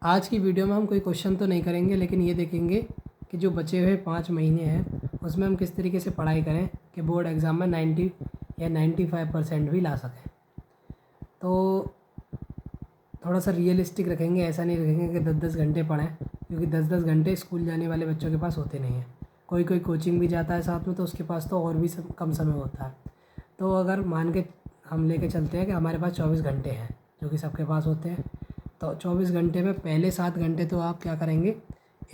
आज की वीडियो में हम कोई क्वेश्चन तो नहीं करेंगे, लेकिन ये देखेंगे कि जो बचे हुए 5 महीने हैं उसमें हम किस तरीके से पढ़ाई करें कि बोर्ड एग्ज़ाम में 90 या 95% भी ला सकें। तो थोड़ा सा रियलिस्टिक रखेंगे, ऐसा नहीं रखेंगे कि 10-10 घंटे पढ़ें, क्योंकि 10-10 घंटे स्कूल जाने वाले बच्चों के पास होते नहीं हैं। कोई कोई कोचिंग भी जाता है साथ में, तो उसके पास तो और भी कम समय होता है। तो अगर मान के हम लेके चलते हैं कि हमारे पास 24 घंटे हैं, जो कि सबके पास होते हैं, तो 24 घंटे में पहले 7 घंटे तो आप क्या करेंगे,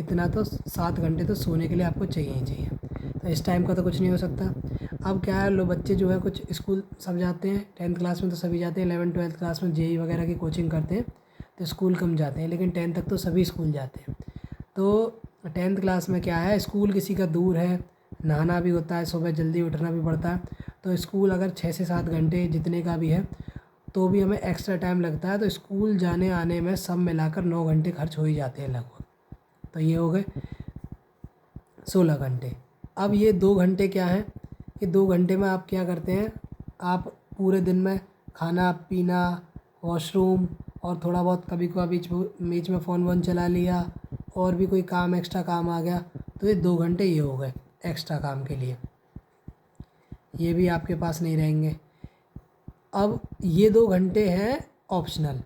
इतना तो 7 घंटे तो सोने के लिए आपको चाहिए ही चाहिए। तो इस टाइम का तो कुछ नहीं हो सकता। अब क्या है, लोग बच्चे जो है कुछ स्कूल सब जाते हैं, 10th क्लास में तो सभी जाते हैं, 11th-12th क्लास में जेई वगैरह की कोचिंग करते हैं तो स्कूल कम जाते हैं, लेकिन 10th तक तो सभी स्कूल जाते हैं। तो 10th क्लास में क्या है, स्कूल किसी का दूर है, नहाना भी होता है, सुबह जल्दी उठना भी पड़ता है, तो स्कूल अगर 6 से 7 घंटे जितने का भी है तो भी हमें एक्स्ट्रा टाइम लगता है, तो स्कूल जाने आने में सब मिलाकर 9 घंटे खर्च हो ही जाते हैं लगभग। तो ये हो गए 16 घंटे। अब ये 2 घंटे क्या हैं, कि 2 घंटे में आप क्या करते हैं, आप पूरे दिन में खाना पीना, वॉशरूम और थोड़ा बहुत कभी कभार बीच में फ़ोन वोन चला लिया, और भी कोई काम एक्स्ट्रा काम आ गया, तो ये 2 घंटे ये हो गए एक्स्ट्रा काम के लिए, ये भी आपके पास नहीं रहेंगे। अब ये 2 घंटे हैं ऑप्शनल,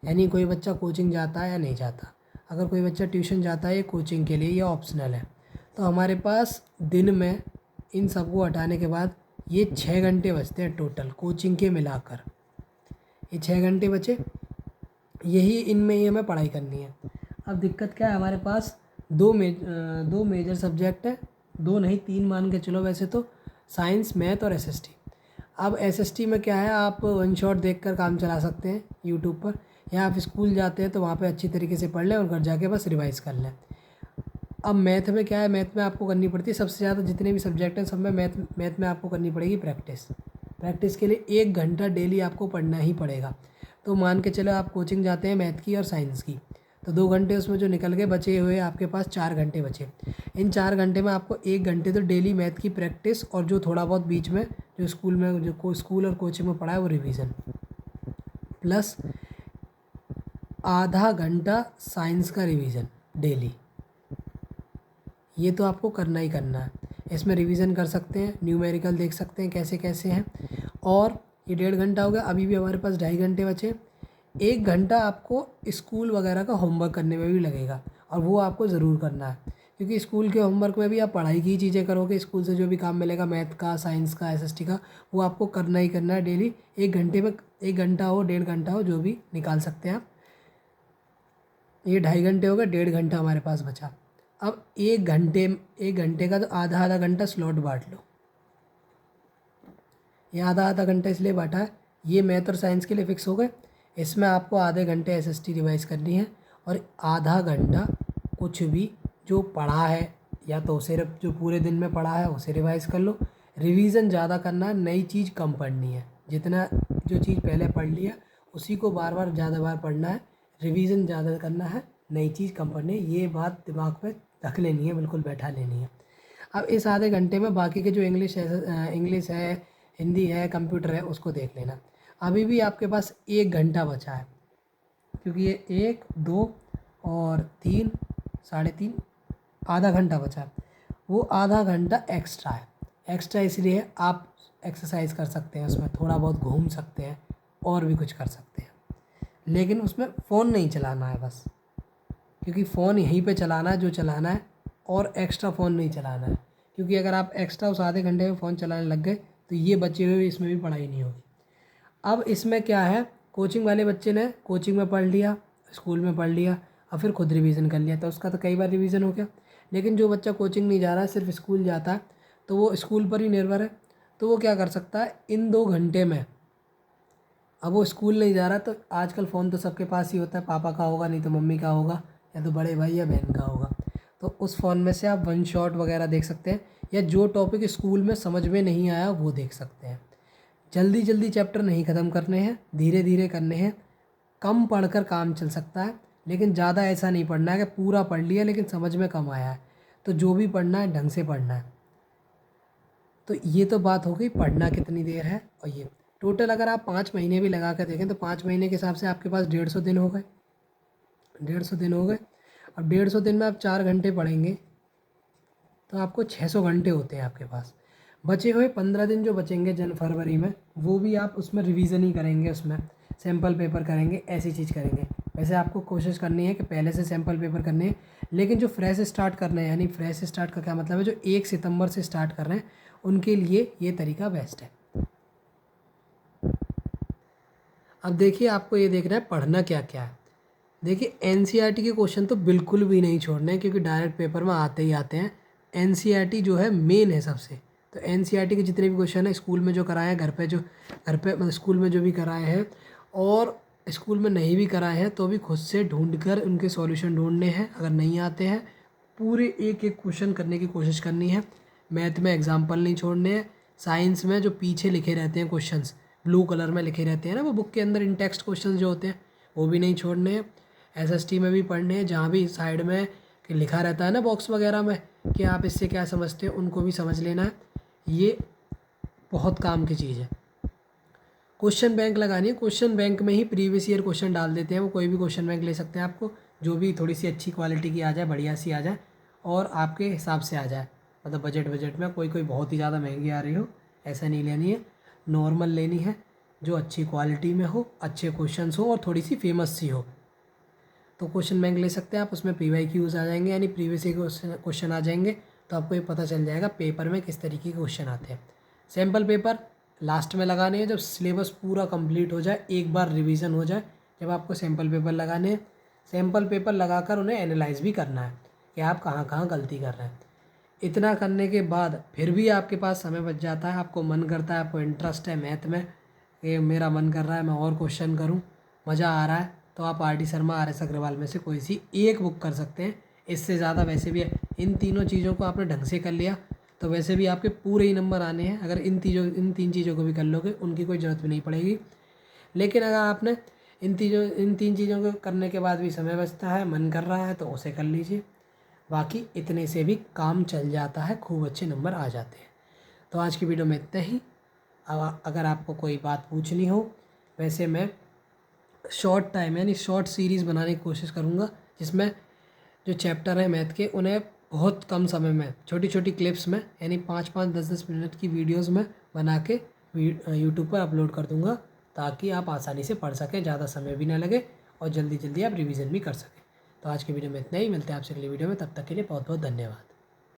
यानी कोई बच्चा कोचिंग जाता है या नहीं जाता। अगर कोई बच्चा ट्यूशन जाता है या कोचिंग के लिए, ये ऑप्शनल है। तो हमारे पास दिन में इन सबको हटाने के बाद ये 6 घंटे बचते हैं टोटल कोचिंग के मिलाकर। ये 6 घंटे बचे, यही इनमें ही हमें पढ़ाई करनी है। अब दिक्कत क्या है, हमारे पास दो मेजर सब्जेक्ट है, 2 नहीं 3 मान के चलो वैसे तो, साइंस, मैथ और एसएसटी। अब एसएसटी में क्या है, आप वन शॉट देखकर काम चला सकते हैं यूट्यूब पर, या आप स्कूल जाते हैं तो वहाँ पे अच्छी तरीके से पढ़ लें और घर जाके बस रिवाइज़ कर लें। अब मैथ में क्या है, मैथ में आपको करनी पड़ती है सबसे ज़्यादा, जितने भी सब्जेक्ट हैं सब में मैथ में आपको करनी पड़ेगी प्रैक्टिस के लिए 1 घंटा डेली आपको पढ़ना ही पड़ेगा। तो मान के चलो आप कोचिंग जाते हैं मैथ की और साइंस की, तो 2 घंटे उसमें जो निकल गए, बचे हुए आपके पास 4 घंटे बचे। इन 4 घंटे में आपको 1 घंटे तो डेली मैथ की प्रैक्टिस, और जो थोड़ा बहुत बीच में जो स्कूल में जो स्कूल और कोचिंग में पढ़ा है वो रिवीजन, प्लस आधा घंटा साइंस का रिवीजन डेली। ये तो आपको करना ही करना है। इसमें रिवीजन कर सकते हैं, न्यूमेरिकल देख सकते हैं कैसे कैसे हैं, और ये 1.5 घंटा हो गया। अभी भी हमारे पास 2.5 घंटे बचे। 1 घंटा आपको स्कूल वगैरह का होमवर्क करने में भी लगेगा, और वो आपको ज़रूर करना है, क्योंकि स्कूल के होमवर्क में भी आप पढ़ाई की चीज़ें करोगे, स्कूल से जो भी काम मिलेगा मैथ का, साइंस का, एसएसटी का, वो आपको करना ही करना है डेली। 1 घंटे में 1 घंटा हो, 1.5 घंटा हो, जो भी निकाल सकते हैं आप। ये 2.5 घंटे हो गए, 1.5 घंटा हमारे पास बचा। अब 1 घंटे का तो आधा आधा घंटा स्लॉट बांट लो। ये आधा आधा घंटा इसलिए बांटा है, ये मैथ और साइंस के लिए फ़िक्स हो गए। इसमें आपको आधे घंटे एसएसटी रिवाइज़ करनी है, और आधा घंटा कुछ भी जो पढ़ा है, या तो सिर्फ जो पूरे दिन में पढ़ा है उसे रिवाइज़ कर लो। रिवीजन ज़्यादा करना है, नई चीज़ कम पढ़नी है। जितना जो चीज़ पहले पढ़ लिया उसी को बार बार ज़्यादा बार पढ़ना है, रिवीजन ज़्यादा करना है, नई चीज़ कम पढ़नी है। ये बात दिमाग में रख लेनी है, बिल्कुल बैठा लेनी है। अब इस आधे घंटे में बाकी के जो इंग्लिश है, हिंदी है, कंप्यूटर है, उसको देख लेना। अभी भी आपके पास 1 घंटा बचा है, क्योंकि ये 1, 2 और 3, 3.5, आधा घंटा बचा है। वो आधा घंटा एक्स्ट्रा है। एक्स्ट्रा इसलिए आप एक्सरसाइज कर सकते हैं, उसमें थोड़ा बहुत घूम सकते हैं, और भी कुछ कर सकते हैं, लेकिन उसमें फ़ोन नहीं चलाना है बस, क्योंकि फ़ोन यहीं पे चलाना है जो चलाना है, और एक्स्ट्रा फ़ोन नहीं चलाना है। क्योंकि अगर आप एक्स्ट्रा उस आधे घंटे में फ़ोन चलाने लग गए तो ये बचे हुए इसमें भी पढ़ाई नहीं होगी। अब इसमें क्या है, कोचिंग वाले बच्चे ने कोचिंग में पढ़ लिया, स्कूल में पढ़ लिया, और फिर खुद रिवीजन कर लिया, तो उसका तो कई बार रिवीजन हो गया। लेकिन जो बच्चा कोचिंग नहीं जा रहा है, सिर्फ स्कूल जाता है, तो वो स्कूल पर ही निर्भर है, तो वो क्या कर सकता है इन 2 घंटे में। अब वो स्कूल नहीं जा रहा, तो आजकल फ़ोन तो सबके पास ही होता है, पापा का होगा, नहीं तो मम्मी का होगा, या तो बड़े भाई या बहन का होगा। तो उस फ़ोन में से आप वन शॉट वगैरह देख सकते हैं, या जो टॉपिक स्कूल में समझ में नहीं आया वो देख सकते हैं। जल्दी जल्दी चैप्टर नहीं ख़त्म करने हैं, धीरे धीरे करने हैं। कम पढ़कर काम चल सकता है, लेकिन ज़्यादा ऐसा नहीं पढ़ना है कि पूरा पढ़ लिया लेकिन समझ में कम आया है। तो जो भी पढ़ना है ढंग से पढ़ना है। तो ये तो बात हो गई पढ़ना कितनी देर है, और ये टोटल अगर आप 5 महीने भी लगा कर देखें तो 5 महीने के हिसाब से आपके पास 150 दिन हो गए। 150 दिन हो गए। अब 150 दिन में आप 4 घंटे पढ़ेंगे तो आपको 600 घंटे होते हैं आपके पास। बचे हुए 15 दिन जो बचेंगे फरवरी में, वो भी आप उसमें रिवीजन ही करेंगे, उसमें सैम्पल पेपर करेंगे, ऐसी चीज़ करेंगे। वैसे आपको कोशिश करनी है कि पहले से सैम्पल पेपर करने हैं, लेकिन जो फ्रेश स्टार्ट कर रहे हैं, यानी फ्रेश स्टार्ट का क्या मतलब है, जो 1 सितंबर से स्टार्ट कर रहे हैं उनके लिए ये तरीका बेस्ट है। अब देखिए, आपको ये देखना है पढ़ना क्या क्या है। देखिए, एनसीईआरटी के क्वेश्चन तो बिल्कुल भी नहीं छोड़ने हैं, क्योंकि डायरेक्ट पेपर में आते ही आते हैं। एनसीईआरटी जो है मेन है सबसे। तो एनसीईआरटी के जितने भी क्वेश्चन हैं, स्कूल में जो कराए हैं, घर पे मतलब स्कूल में जो भी कराए हैं, और स्कूल में नहीं भी कराए हैं तो भी खुद से ढूंढ कर उनके सॉल्यूशन ढूंढने हैं। अगर नहीं आते हैं, पूरे एक एक क्वेश्चन करने की कोशिश करनी है। मैथ में एग्जाम्पल नहीं छोड़ने हैं। साइंस में जो पीछे लिखे रहते हैं क्वेश्चंस, ब्लू कलर में लिखे रहते हैं ना वो बुक के अंदर, इन टेक्स्ट क्वेश्चन जो होते हैं, वो भी नहीं छोड़ने हैं। एसएसटी में भी पढ़ने हैं, जहाँ भी साइड में कि लिखा रहता है ना बॉक्स वगैरह में कि आप इससे क्या समझते हो, उनको भी समझ लेना है। ये बहुत काम की चीज़ है। क्वेश्चन बैंक लगानी है। क्वेश्चन बैंक में ही प्रीवियस ईयर क्वेश्चन डाल देते हैं, वो कोई भी क्वेश्चन बैंक ले सकते हैं आपको, जो भी थोड़ी सी अच्छी क्वालिटी की आ जाए, बढ़िया सी आ जाए और आपके हिसाब से आ जाए, मतलब बजट में। कोई बहुत ही ज़्यादा महंगी आ रही हो ऐसा नहीं लेनी है, नॉर्मल लेनी है, जो अच्छी क्वालिटी में हो, अच्छे क्वेश्चंस हो और थोड़ी सी फेमस सी हो। तो क्वेश्चन बैंक ले सकते हैं आप। उसमें PYQs आ जाएंगे, यानी प्रीवियस ईयर क्वेश्चन आ जाएंगे। तो आपको ये पता चल जाएगा पेपर में किस तरीके के क्वेश्चन आते हैं। सैम्पल पेपर लास्ट में लगाने हैं, जब सिलेबस पूरा कंप्लीट हो जाए, एक बार रिवीजन हो जाए, जब आपको सैम्पल पेपर लगाने हैं। सैम्पल पेपर लगाकर उन्हें एनालाइज भी करना है कि आप कहाँ कहाँ गलती कर रहे हैं। इतना करने के बाद फिर भी आपके पास समय बच जाता है, आपको मन करता है, आपको इंटरेस्ट है मैथ में, ये मेरा मन कर रहा है मैं और क्वेश्चन करूँ, मज़ा आ रहा है, तो आप RD शर्मा, RS अग्रवाल में से कोई सी एक बुक कर सकते हैं। इससे ज़्यादा वैसे भी है। इन तीनों चीज़ों को आपने ढंग से कर लिया तो वैसे भी आपके पूरे ही नंबर आने हैं। अगर इन तीन चीज़ों को भी कर लोगे, उनकी कोई ज़रूरत भी नहीं पड़ेगी। लेकिन अगर आपने इन तीन चीज़ों को करने के बाद भी समय बचता है, मन कर रहा है, तो उसे कर लीजिए। बाकी इतने से भी काम चल जाता है, खूब अच्छे नंबर आ जाते हैं। तो आज की वीडियो में इतना ही। अगर आपको कोई बात पूछनी हो, वैसे मैं शॉर्ट टाइम यानी शॉर्ट सीरीज़ बनाने की कोशिश करूँगा, जिसमें जो चैप्टर हैं मैथ के, उन्हें बहुत कम समय में छोटी छोटी क्लिप्स में, यानी 5-5, 10-10 मिनट की वीडियोस में बना के यूट्यूब पर अपलोड कर दूँगा, ताकि आप आसानी से पढ़ सकें, ज़्यादा समय भी ना लगे और जल्दी जल्दी आप रिवीजन भी कर सकें। तो आज की वीडियो में इतना ही। मिलते हैं आपसे अगली वीडियो में, तब तक के लिए बहुत बहुत धन्यवाद।